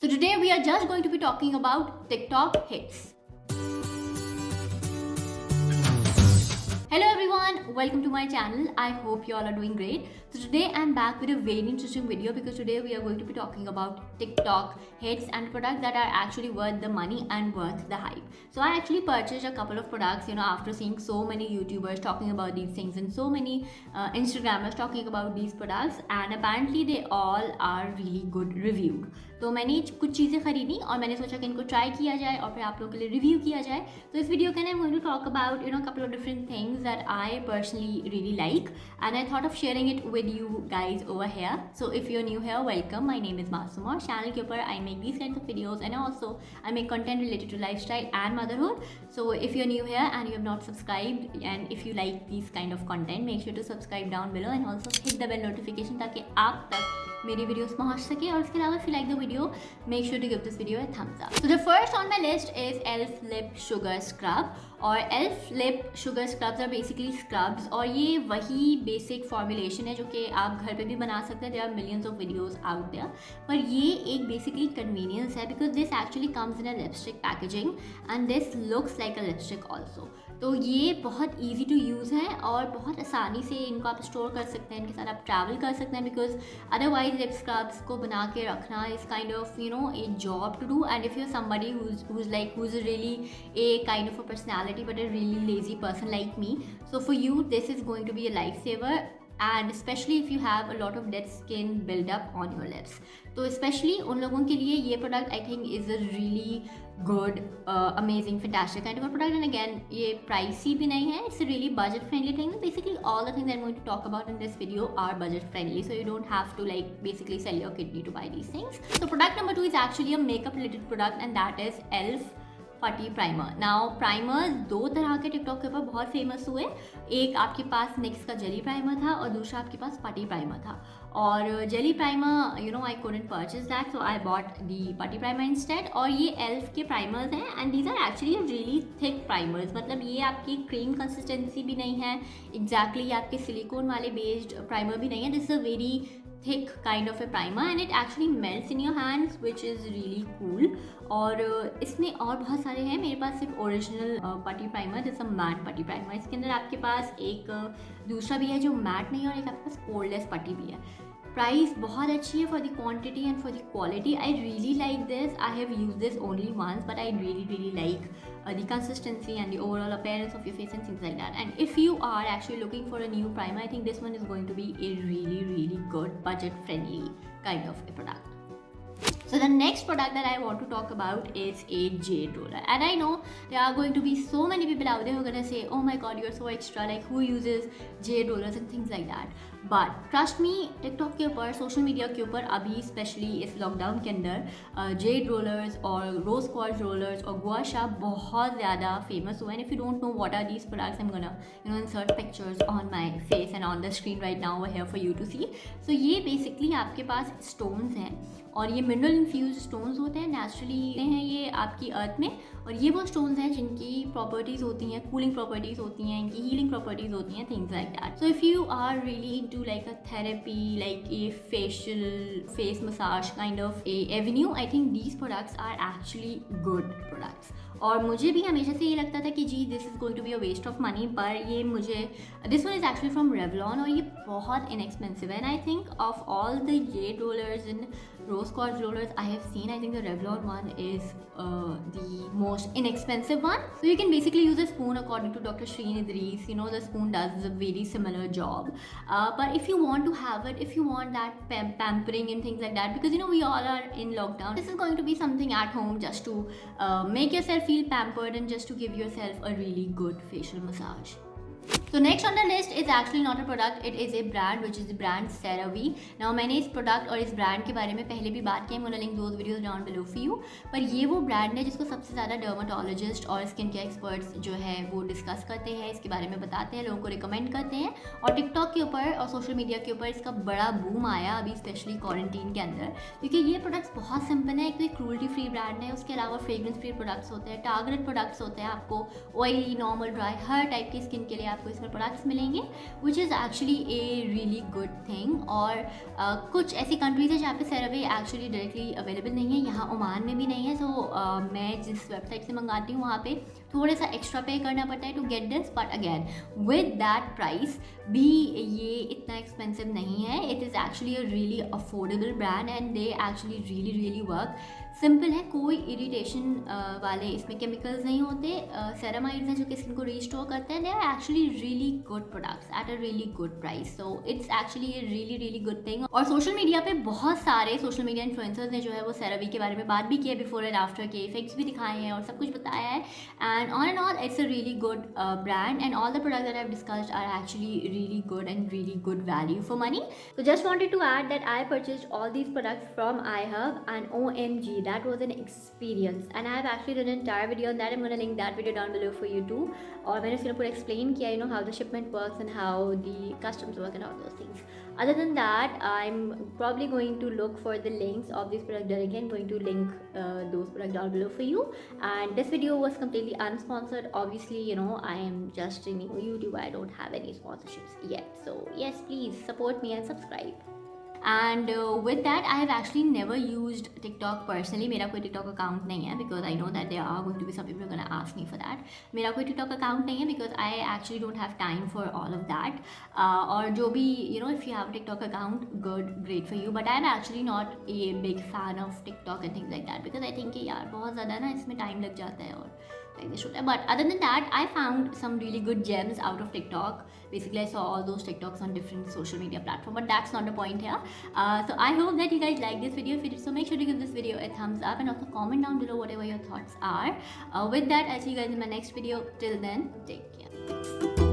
So today we are just going to be talking about TikTok hits. Hello everyone, welcome to my channel. I hope you all are doing great. So today I'm back with a very interesting video because today we are going to be talking about TikTok hits and products that are actually worth the money and worth the hype. So I actually purchased a couple of products, after seeing so many YouTubers talking about these things and so many Instagrammers talking about these products, and apparently they all are really good reviewed. तो मैंने कुछ चीज़ें खरीदी और मैंने सोचा कि इनको ट्राई किया जाए और फिर आप लोगों के लिए रिव्यू किया जाए. तो इस वीडियो के अंदर I'm going to talk about couple of different things that I personally really like, and I thought of sharing it with you guys over here. So if you're new here, welcome. My name is Masoom और channel के ऊपर I make these kinds of videos and also I make content related to lifestyle and motherhood. So if you're new here and you have not subscribed, and if you like these kind of content, make sure to subscribe down below and also hit the bell notification ताकि आप तक मेरी videos पहुंच सके. और इसके अलावा if you like the video, make sure to give this video a thumbs up. So the first on my list is Elf Lip Sugar Scrub. और Elf Lip Sugar Scrubs are basically scrubs और ये वही basic formulation है जो कि आप घर पे भी बना सकते हैं. There are millions of videos out there. पर ये एक basically convenience है because this actually comes in a lipstick packaging and this looks like a lipstick also. तो ये बहुत ईजी टू यूज़ है और बहुत आसानी से इनको आप स्टोर कर सकते हैं, इनके साथ आप ट्रैवल कर सकते हैं बिकॉज अदरवाइज लिप स्क्रब्स को बना के रखना is kind of a job to do. And if you are somebody who's really a kind of a personality but a really lazy person like me, so for you this is going to be a lifesaver, and especially if you have a lot of dead skin build up on your lips. तो especially उन लोगों के लिए ये product I think is a really good, amazing, fantastic kind of a product. And again, ये pricey भी नहीं है. It's a really budget friendly thing. Basically all the things that I'm going to talk about in this video are budget friendly, so you don't have to basically sell your kidney to buy these things. So product number 2 is actually a makeup related product, and that is Elf पटी primer. Now primers दो तरह के TikTok के ऊपर बहुत famous हुए. एक आपके पास नेक्स्ट का जेली प्राइमर था और दूसरा आपके पास पटी प्राइमर था. और jelly primer I couldn't purchase that, so I bought the putty primer instead. और ये एल्फ के प्राइमर्स हैं and these are actually really thick primers. मतलब ये आपकी क्रीम कंसिस्टेंसी भी नहीं है एग्जैक्टली, आपके सिलिकॉन वाले बेस्ड प्राइमर भी नहीं है. This is a very thick kind of a primer and it actually melts in your hands, which is really cool. और इसमें और बहुत सारे हैं. मेरे पास सिर्फ ओरिजिनल पटी प्राइमर, जैसा मैट पटी प्राइमर. इसके अंदर आपके पास एक दूसरा भी है जो मैट नहीं है और एक आपके पास पोरलेस पटी भी है. प्राइस बहुत अच्छी है for the quantity and for the quality. I really like this. I have use this only once but I really like the consistency and the overall appearance of your face and things like that. And if you are actually looking for a new primer, I think this one is going to be a really good budget friendly kind of a product. So the next product that I want to talk about is a jade roller. And I know there are going to be so many people out there who are going to say, oh my god, you're so extra, like who uses jade rollers and things like that. But trust me, TikTok के ऊपर, social media के ऊपर अभी specially इस lockdown के अंदर Z rollers और रोज quartz rollers और गुआ शा बहुत ज़्यादा फेमस हुए. And if you don't know what are these products, I am gonna insert pictures on my face and on the screen right now over here for you to see. So ये basically आपके पास stones हैं और ये mineral infuse stones होते हैं, naturally हैं ये आपकी अर्थ में. और ये वो स्टोन्स हैं जिनकी प्रॉपर्टीज़ होती हैं, कूलिंग प्रॉपर्टीज़ होती हैं, इनकी हीलिंग प्रॉपर्टीज़ होती हैं, things like that. So if you are really into like a therapy, like a facial face massage kind of a avenue, I think these products are actually good products. और मुझे भी हमेशा से ये लगता था कि gee this is going to be a waste of money, पर ये मुझे this one is actually from Revlon और ये बहुत इनएक्सपेंसिव है. And I think of all the Z rollers and rose quartz rollers I have seen, I think the Revlon one is the most inexpensive one. So you can basically use a spoon according to Dr. Shreen Idris. The spoon does a very similar job. But if you want to have it, if you want that pampering and things like that, because we all are in lockdown, this is going to be something at home just to make yourself feel pampered and just to give yourself a really good facial massage. So next on the list is actually not a product, it is a brand which is the brand CeraVe. Now मैंने इस product और इस brand के बारे में पहले भी बात की, I'm gonna link those videos down below for you. पर ये वो brand है जिसको सबसे ज़्यादा dermatologist और skin care experts जो है वो डिस्कस करते हैं, इसके बारे में बताते हैं, लोगों को रिकमेंड करते हैं. और टिकटॉक के ऊपर और सोशल मीडिया के ऊपर इसका बड़ा बूम आया अभी स्पेशली क्वारंटीन के अंदर, क्योंकि ये प्रोडक्ट्स बहुत सिंपल है. एक तो क्रूल्टी फ्री ब्रांड है, उसके अलावा फ्रेग्रेंस फ्री प्रोडक्ट्स होते हैं, टारगेटेड प्रोडक्ट्स होते हैं. आपको ऑयली, नॉर्मल, ड्राई हर टाइप की स्किन के लिए आपको इसमें प्रोडक्ट्स मिलेंगे, which is actually a really good thing. और कुछ ऐसी कंट्रीज़ है जहाँ पे CeraVe एक्चुअली डायरेक्टली अवेलेबल नहीं है, यहाँ ओमान में भी नहीं है। सो मैं जिस वेबसाइट से मंगाती हूँ वहाँ पे थोड़ा सा एक्स्ट्रा पे करना पड़ता है to get this, but again with that price भी ये इतना एक्सपेंसिव नहीं है। It is actually a really affordable brand and they actually really really work. Simple है, कोई इरिटेशन वाले इसमें केमिकल्स नहीं होते। सेरामाइड्स हैं जो कि स्किन को रिस्टोर करते हैं। They are actually really good products at a really good price, so it's actually a really really good thing. और सोशल मीडिया पे बहुत सारे सोशल मीडिया इन्फ्लुएंसर्स ने जो है वो CeraVe के बारे में बात भी की है, बिफोर एंड आफ्टर के इफेक्ट्स भी दिखाए हैं और सब कुछ बताया है। And on and all it's a really good brand and all the products that I have discussed are actually really good and really good value for money. So just wanted to add that I purchased all these products from iHub, and OMG, that was an experience. And I have actually done an entire video on that. I'm going to link that video down below for you too. और मैंने उसमें पूरा explain किया, you know, how the shipment works and how the customs work and all those things. Other than that, I'm probably going to look for the links of this product directly. I'm going to link those products down below for you. And this video was completely unsponsored. Obviously, you know, I am just streaming on YouTube. I don't have any sponsorships yet. So yes, please support me and subscribe. And with that, I have actually never used TikTok personally. मेरा कोई TikTok account नहीं है, because I know that there are going to be some people who are going to ask me for that. मेरा कोई TikTok account नहीं है because I actually don't have time for all of that. और जो भी, you know, if you have a TikTok account, good, great for you. But I am actually not a big fan of TikTok and things like that, because I think कि यार बहुत ज़्यादा ना इसमें time लग जाता है और But other than that, I found some really good gems out of TikTok. Basically, I saw all those TikToks on different social media platforms, but that's not the point here. So I hope that you guys like this video. If you did so, make sure to give this video a thumbs up and also comment down below whatever your thoughts are. With that, I'll see you guys in my next video. Till then, take care.